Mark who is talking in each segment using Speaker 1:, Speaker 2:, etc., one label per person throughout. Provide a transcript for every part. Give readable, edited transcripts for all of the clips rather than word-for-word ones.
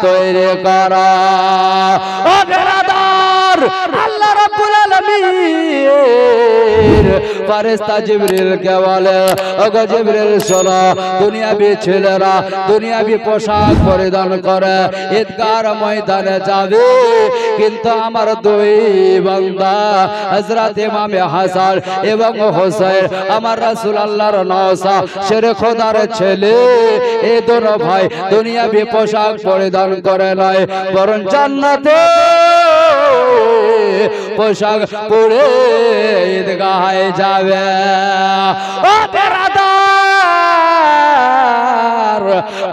Speaker 1: তৈরি করা। ও বেরাদার, আল্লাহ রাব্বুল আলামিন ফেরেশতা জিবরিলকে বলে, ওগো জিবরিল শোনো, দুনিয়াবি ছেলেরা দুনিয়াবি পোশাক পরিধান করে ঈদগাহর ময়দানে যাবে, কিন্তু আমার দুই বান্দা হযরত ইমাম হাসান এবং হোসেন, আমার রাসূল আল্লাহর নওসা শেরে খোদার ছেলে, এই দুনো ভাই দুনিয়াবি পোশাক পরিধান করে নয়, বরং জান্নাতে পোশাক পরে ঈদগাহে যাবে। ও বেরাদার,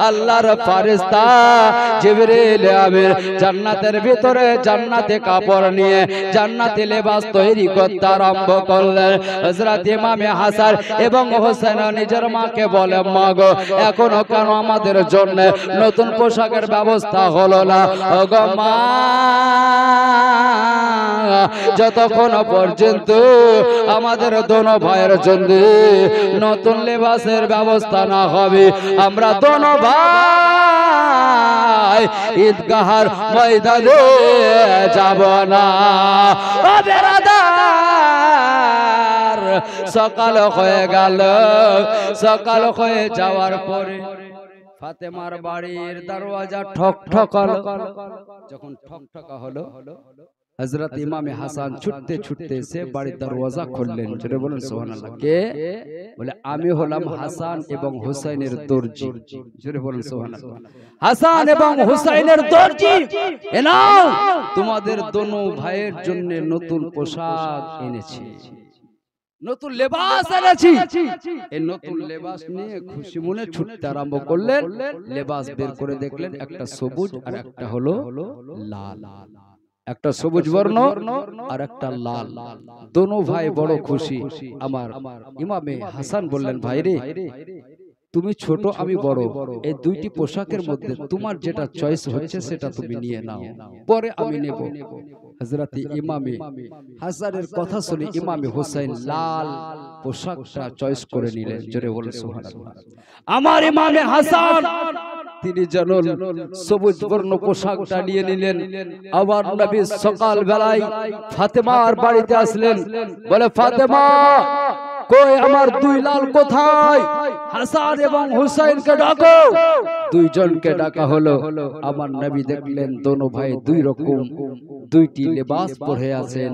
Speaker 1: আল্লাহর ফেরেশতা জিবরিল আমিন জান্নাতের ভিতরে জান্নাতে কাপড় নিয়ে জান্নাতি লেবাস তৈরি করতে আরম্ভ করলেন। হযরত ইমাম হাসান এবং হোসেন নিজের মাকে বলে, মা গো, এখনো কেন আমাদের জন্য নতুন পোশাকের ব্যবস্থা হলো না? ওগো মা, যতক্ষণ পর্যন্ত আমাদের দোনো ভাইয়ের জন্য নতুন লেবাসের ব্যবস্থা না হবে, আমরা দোনো ভাই ঈদগাহর ময়দানে যাব না। ও বেরাদার, সকাল হয়ে গেল। সকাল হয়ে যাওয়ার পরে ফাতেমার বাড়ির দরওয়াজা ঠক ঠকালো। যখন ঠক ঠকা হলো, হযরত ইমাম হাসান ছুটতে ছুটতে এসে বাড়ির দরওয়াজা খুললেন। জোরে বলুন সুবহানাল্লাহ। কে বলে? আমি হলাম হাসান এবং হুসাইনের দর্জি। জোরে বলুন সুবহানাল্লাহ। হাসান এবং হুসাইনের দর্জি, এ নাও তোমাদের দোনো ভাইয়ের জন্য নতুন পোশাক এনেছি, নতুন লেবাস এনেছি। এই নতুন লেবাস নিয়ে খুশি মনে ছুটতে আরম্ভ করলেন। লেবাস বের করে দেখলেন একটা সবুজ আর একটা হলো লাল, একটা সবুজ বর্ণ আর একটা লাল। দোনো ভাই বড় খুশি। আমার ইমামে হাসান বললেন, ভাই রে, তুমি ছোট আমি বড়, এই দুইটি পোশাকের মধ্যে তোমার যেটা চয়েস হচ্ছে সেটা তুমি নিয়ে নাও, পরে আমি নেব। হযরত ইমামে হাসানের কথা শুনে ইমামে হোসেন লাল পোশাকটা চয়েস করে নিলেন। জোরে বলে সুবহানাল্লাহ। আমার ইমামে হাসান তিনি যেন সবুজ বর্ণ পোশাকটা নিয়ে নিলেন। আবার নবী সকাল বেলায় ফাতেমার বাড়িতে আসলেন। বলে, ফাতেমা, কই আমার দুই লাল কোথায়? হাসান এবং হুসাইনকে ডাকো। দুইজনকে ডাকা হলো। আমার নবী দেখলেন দোনো ভাই দুই রকম দুইটি লেবাস পরে আছেন।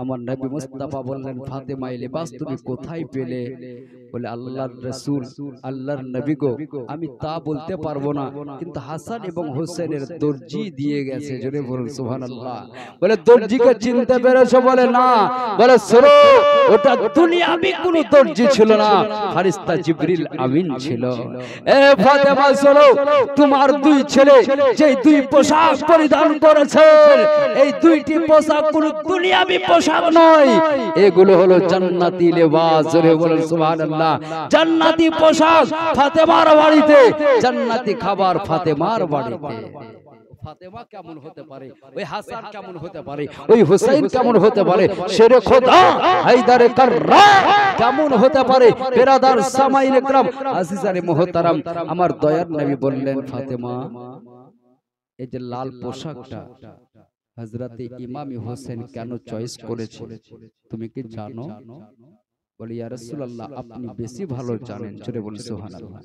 Speaker 1: আমার নবী মুস্তাফা বললেন, ফাতেমা, এই লেবাস তুমি কোথায় পেলে? বলে, আল্লাহর রাসূল, আল্লাহর নবী গো, আমি তা বলতে পারবো না, কিন্তু হাসান এবং হোসেনের দর্জি দিয়ে গেছে। জোরে বলুন সুবহানাল্লাহ। বলে, দর্জিকে চিনতে পেরেছো? বলে, না। বলে, শোনো, ওটা দুনিয়াবি কোনো দর্জি ছিল না, ফেরেশতা জিবরিল আমিন ছিল। এ ফাতেমা, শোনো, তোমার দুই ছেলে যে দুই পোশাক পরিধান করেছে, এই দুইটি পোশাক কোনো দুনিয়াবি পোশাক নয়, এগুলো হলো জান্নাতি লেবাস। জোরে বলুন সুবহানাল্লাহ। জান্নাতি পোশাক ফাতেমার বাড়িতে, জান্নাতি খাবার ফাতেমার বাড়িতে। ফাতেমা কেমন হতে পারে, ওই হাসান কেমন হতে পারে, ওই হুসাইন কেমন হতে পারে, শেরে খোদা হায়দারে কাররাম কেমন হতে পারে? বেরাদার সামাইন ইকরাম, আজিজানে মুহতারাম, আমার দয়ার নবী বললেন, ফাতেমা, এই যে লাল পোশাকটা হযরত ইমাম হোসেন কেন চয়েস করেছে তুমি কি জানো? বলে, ইয়া রাসূলুল্লাহ, আপনি বেশি ভালো জানেন। জোরে বলুন সুবহানাল্লাহ।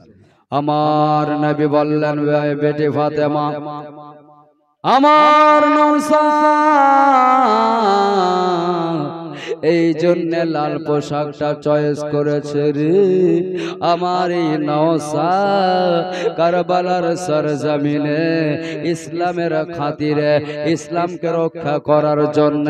Speaker 1: আমার নবী বললেন, বেটি ফাতেমা, আমার নওসা এই জন্য লাল পোশাকটা চয়েস করেছে রে। আমার এই নওসা কারবালার সরজমিনে ইসলামের খাতিরে, ইসলামকে রক্ষা করার জন্য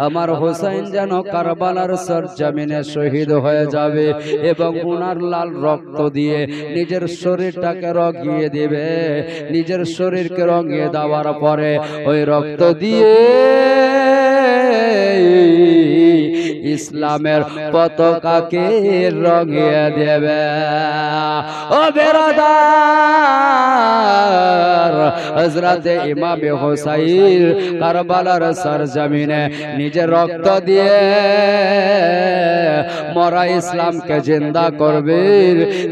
Speaker 1: আমার হোসেন যেন কারবালার সরজমিনে শহীদ হয়ে যাবে এবং উনার লাল রক্ত দিয়ে নিজের শরীরটাকে রঙিয়ে দিবে। নিজের শরীরকে রঙিয়ে দেওয়ার পরে ওই রক্ত দিয়ে ইসলামের পতাকাকে রঙিয়ে দেবে। ও বেরাদার, হযরতে ইমাম হুসাইন কারবালার সরজমিনে নিজের রক্ত দিয়ে মরা ইসলামকে জিন্দা করবে।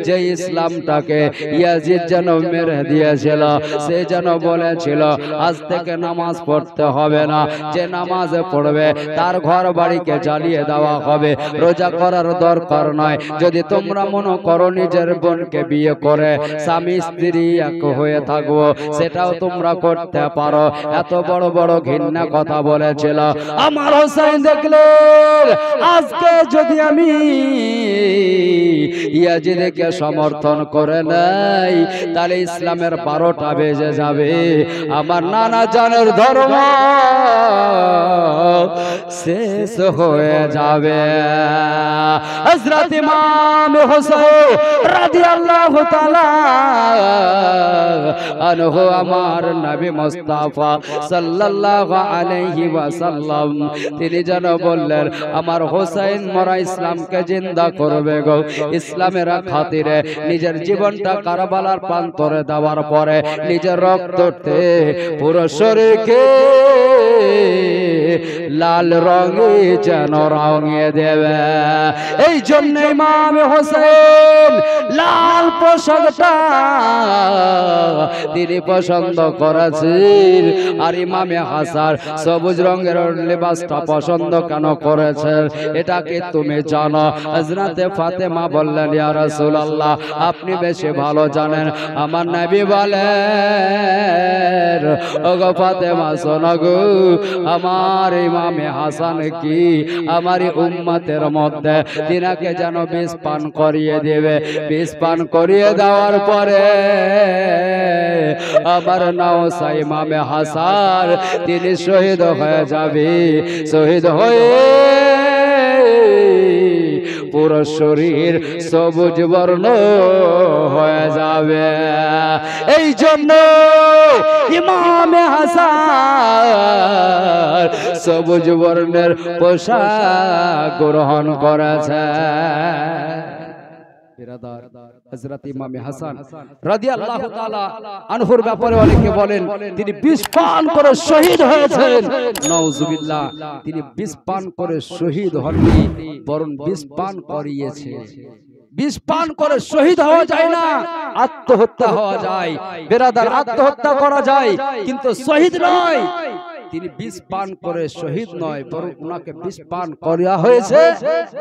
Speaker 1: যে ইসলামটাকে ইয়াজিদ যেন মেরে দিয়েছিল, সে যেন বলেছিল আজ থেকে নামাজ পড়তে হবে না, যে নামাজ পড়বে তার ঘর বাড়িকে জ্বালিয়ে দেওয়া হবে, রোজা করার দরকার নয়। যদি তোমরা মনে করো নিজের বোনকে বিয়ে করে স্বামী স্ত্রী এক হয়ে থাকবো, সেটাও তোমরা করতে পারো। এত বড় বড় ঘৃণা কথা বলেছিল আমার হোসেন। দেখলে আজকে যদি আমি ইয়াজিদকে সমর্থন করে নাই, তাহলে ইসলামের 12টা বেজে যাবে। আমার নানা জানের ধর্ম শেষ হয়ে যাবে। হযরত ইমাম হোসেন রাদিয়াল্লাহু তাআলা আনহু আমার নবী মুস্তাফা সাল্লাল্লাহু আলাইহি ওয়াসাল্লাম তিনি যেন বললেন আমার হোসেন মরা ইসলামকে জিন্দা করবে গো। ইসলামের খাতিরে নিজের জীবনটা কারবালার প্রান্তরে দেওয়ার পরে নিজের রক্ততে পুরো শরীরকে লাল রঙে যেন রঙিয়ে দেবে। এই জন্য ইমাম হোসেন লাল পোশাকটা তিনি পছন্দ করেছেন। আর ইমামে হাসান সবুজ রঙের লিবাসটা পছন্দ কেন করেছেন এটাকে তুমি জানো? হযরতে ফাতেমা বললেন ইয়া রাসূলুল্লাহ, আপনি বেশি ভালো জানেন। আমার নবী বলেন ওগো ফাতেমা শোনো গো, আমার ইমামে হাসান কি আমার উম্মতের মধ্যে তিনাকে যেন বিষ পান করিয়ে দেবে। বিষ পান করিয়ে দেওয়ার পরে আমার নাওসা ইমামে হাসান তিনি শহীদ হয়ে যাবে। শহীদ হয়ে পুরো শরীর সবুজ বর্ণ হয়ে যাবে। এই জন্য ইমামে হাসান সবুজ বর্ণের পোশাক গ্রহণ করেছে। হযরত ইমাম হাসান রাদিয়াল্লাহু তাআলা আনহুর ব্যাপারে অনেকে বলেন তিনি বিষ পান করে শহীদ হয়েছেন। নাউজুবিল্লাহ, তিনি বিষ পান করে শহীদ হননি, বরং বিষ পান করিয়েছে। বিষ পান করে শহীদ হওয়া যায় না, আত্মহত্যা হওয়া যায়। বেরাদার, আত্মহত্যা করা যায় কিন্তু শহীদ নয়। তিনি বিষ পান করে শহীদ নয়, বরং ওনাকে বিষ পান করা হয়েছে,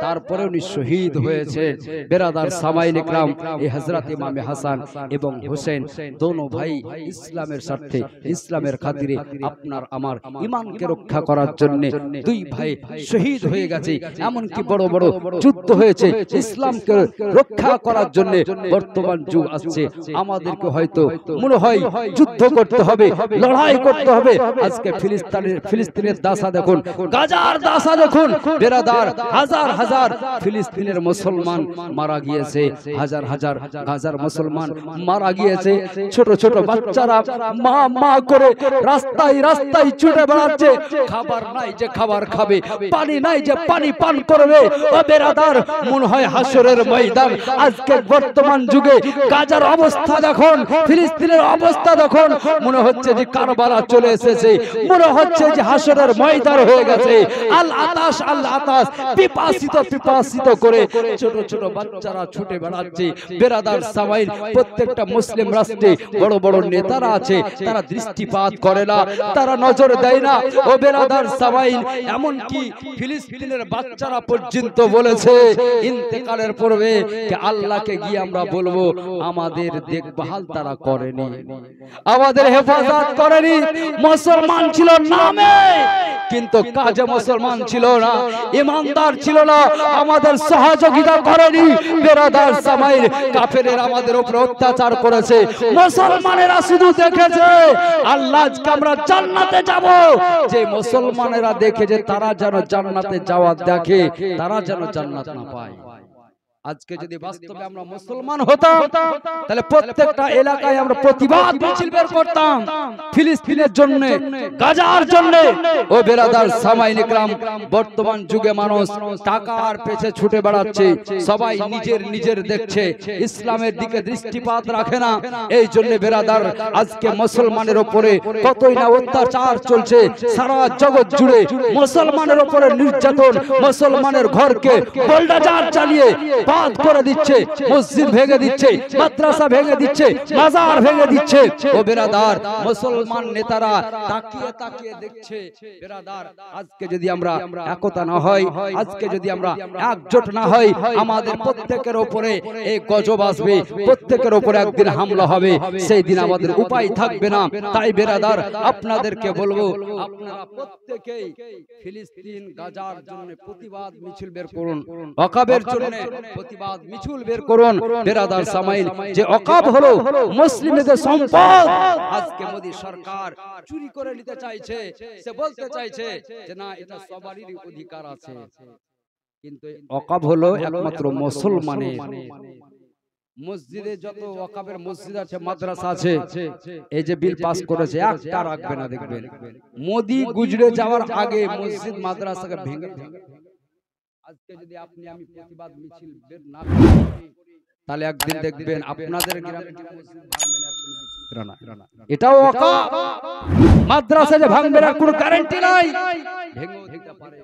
Speaker 1: তারপরে উনি শহীদ হয়েছে। বেরাদার সামাইন ইকরাম, এই হযরত ইমামে হাসান এবং হোসেন দোনো ভাই ইসলামের স্বার্থে, ইসলামের খাতিরে আপনার আমার ঈমানকে রক্ষা করার জন্য দুই ভাই শহীদ হয়ে গেছে। এমনকি বড় বড় যুদ্ধ হয়েছে ইসলামকে রক্ষা করার জন্য। বর্তমান যুগ আসছে, আমাদেরকে হয়তো মনে হয় যুদ্ধ করতে হবে, লড়াই করতে হবে। আজকে ফিলিস্তিনের দাসা দেখুন, গাজার দাসা দেখুন। বেরাদার, হাজার হাজার ফিলিস্তিনের মুসলমান মারা গিয়েছে, হাজার হাজার গাজার মুসলমান মারা গিয়েছে। ছোট ছোট বাচ্চারা মা মা করে রাস্তায় রাস্তায় ছুটে বেড়াচ্ছে। খাবার নাই যে খাবার খাবে, পানি নাই যে পানি পান করবে। ও বেরাদার, মনে হয় হাসরের ময়দান। আজকে বর্তমান যুগে গাজার অবস্থা দেখুন, ফিলিস্তিনের অবস্থা দেখুন, মনে হচ্ছে যে কারবালা চলে এসেছে, মনে হচ্ছে যে হাসরের ময়দান হয়ে গেছে। আল আতাশ, আল আতাশ, পিপাসিত পিপাসিত করে ছোট ছোট বাচ্চারা ছুটে বেড়াচ্ছে। বেরাদার সামাইন, প্রত্যেকটা মুসলিম রাষ্ট্রে বড় বড় নেতারা আছে, তারা দৃষ্টিপাত করে না, তারা নজর দেয় না। ও বেরাদার সামাইন, এমন কি ফিলিস্তিনের বাচ্চারা পর্যন্ত বলেছে ইন্তেকালের পূর্বে যে আল্লাহকে গিয়ে আমরা বলবো আমাদের দেখভাল তারা করেনি, আমাদের হেফাজত করেনি। মুসলমান ছিল নামে, কিন্তু কাজে মুসলমান ছিল না, ইমানদার ছিল না, আমাদের সহযোগিতা করেনি। বেরাদার সামাইন, কাফেরেরা আমাদের উপর অত্যাচার করেছে, মুসলমানেরা শুধু দেখেছে আল্লাহ আজকে আমরা জান্নাতে যাব। যে মুসলমানেরা দেখে যে তারা যেন জান্নাতে যাওয়া দেখে, তারা যেন জান্নাত না পায়। আজকে যদি বাস্তবে আমরা মুসলমান হতাম তাহলে প্রত্যেকটা এলাকায় আমরা প্রতিবাদ মিছিল বের করতাম, ফিলিস্তিনের জন্য, গাজার জন্য। ও বেরাদার সামাইন ইকরাম, বর্তমান যুগে মানুষ টাকার পেছনে ছুটে বেড়াচ্ছে, সবাই নিজের নিজের দেখছে, ইসলামের দিকে দৃষ্টিপাত রাখে না। এই জন্য বেরাদার আজকে মুসলমানের উপরে কতই না অত্যাচার চলছে সারা জগৎ জুড়ে। মুসলমানের উপরে নির্যাতন, মুসলমানের ঘরকে বোল্ডাজার চালিয়ে বাদ করে দিচ্ছে, মসজিদ ভেঙে দিচ্ছে, মাদ্রাসা ভেঙে দিচ্ছে, মাজার ভেঙে দিচ্ছে। ও বেরাদার মুসলমান নেতারা তাকিয়ে তাকিয়ে দেখছে। বেরাদার আজকে যদি আমরা একতা না হয়, আজকে যদি আমরা একজোট না হই, আমাদের প্রত্যেকের উপরে এই গজব আসবে, প্রত্যেকের উপরে একদিন হামলা হবে, সেই দিন আমাদের উপায় থাকবে না। তাই বেরাদার আপনাদেরকে বলবো, আপনারা প্রত্যেকেই ফিলিস্তিন গাজার জন্য প্রতিবাদ মিছিল বের করুন, ওয়াকাবের জন্য প্রতিবাদ মিছিল বের করুন। বেরাদার সামাইল, যে ওয়াকাব হলো মুসলিমদের সম্পদ, আজকে মোদী সরকার চুরি করে নিতে চাইছে। সে বলতে চাইছে যে না, এটা সবারই অধিকার আছে, কিন্তু ওয়াকাব হলো একমাত্র মুসলমানের। মসজিদে যত ওয়াকাবের মসজিদ আছে, মাদ্রাসা আছে, এই যে বিল পাস করেছে একটা রাখবে না। দেখবেন মোদি গুজরে যাওয়ার আগে মসজিদ মাদ্রাসাকে ভেঙে ভেঙে। আজকে যদি আপনি আমি প্রতিবাদ মিছিল বের না করি, তাহলে একদিন দেখবেন আপনাদের গ্রামে মসজিদ ভাঙবে না, কোনো বিচিত্র না। এটাও ওয়াকাব, মাদ্রাসা যে ভাঙবে না কোনো গ্যারান্টি নাই, ভেঙেও দিতে পারে।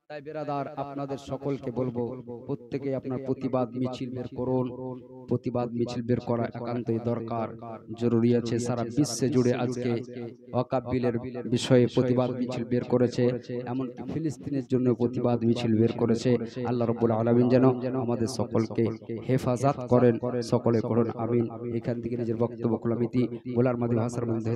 Speaker 1: তাই বেরাদার আপনাদের সকলকে বলবো, প্রত্যেকে আপনার প্রতিবাদ মিছিল বের করুন। প্রতিবাদ মিছিল বের করা একান্তই দরকার, জরুরি আছে। সারা বিশ্বে জুড়ে আজকে ওয়াকাব বিলের বিষয়ে প্রতিবাদ মিছিল বের করেছে, এমনকি ফিলিস্তিনের জন্য প্রতিবাদ মিছিল বের করেছে। আল্লাহ রাব্বুল আলামিন যেন আমাদের সকলকে হেফাজত করেন, সকলে করুন আমিন। এখান থেকে নিজের বক্তব্য করলাম, ইতি বলার মাধ্যমে ভাষার মধ্যে